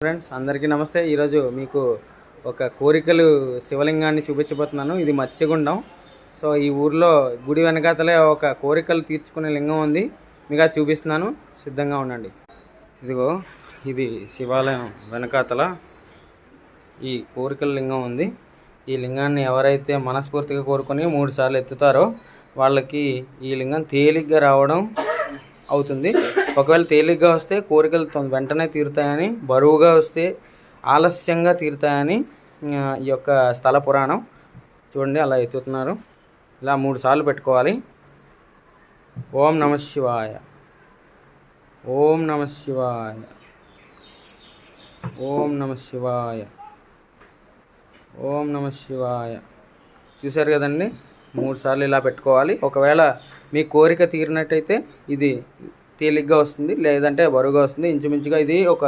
Friends అందరికీ నమస్తే. ఈరోజు మీకు ఒక కోరికలు శివలింగాన్ని చూపించబోతున్నాను. ఇది మత్స్యగుండం. సో ఈ ఊర్లో గుడి వెనకాతలే ఒక కోరికలు తీర్చుకునే లింగం ఉంది. మీకు అది చూపిస్తున్నాను, సిద్ధంగా ఉండండి. ఇదిగో ఇది శివాలయం వెనకాతల ఈ కోరికల లింగం ఉంది. ఈ లింగాన్ని ఎవరైతే మనస్ఫూర్తిగా కోరుకొని 3 సార్లు ఎత్తుతారో వాళ్ళకి ఈ లింగం తేలిగ్గా రావడం అవుతుంది. ఒకవేళ తేలిగ్గా వస్తే కోరికలు వెంటనే తీరుతాయని, బరువుగా వస్తే ఆలస్యంగా తీరుతాయని ఈ యొక్క స్థల పురాణం. చూడండి, అలా ఎత్తుతున్నారు. ఇలా 3 సార్లు పెట్టుకోవాలి. ఓం నమ శివాయ, ఓం నమ శివాయ, ఓం నమ శివాయ, ఓం నమ శివాయ. చూశారు కదండి, 3 సార్లు ఇలా పెట్టుకోవాలి. ఒకవేళ మీ కోరిక తీరినట్టయితే ఇది తేలిగ్గా వస్తుంది, లేదంటే బరువుగా వస్తుంది. ఇంచుమించుగా ఇది ఒక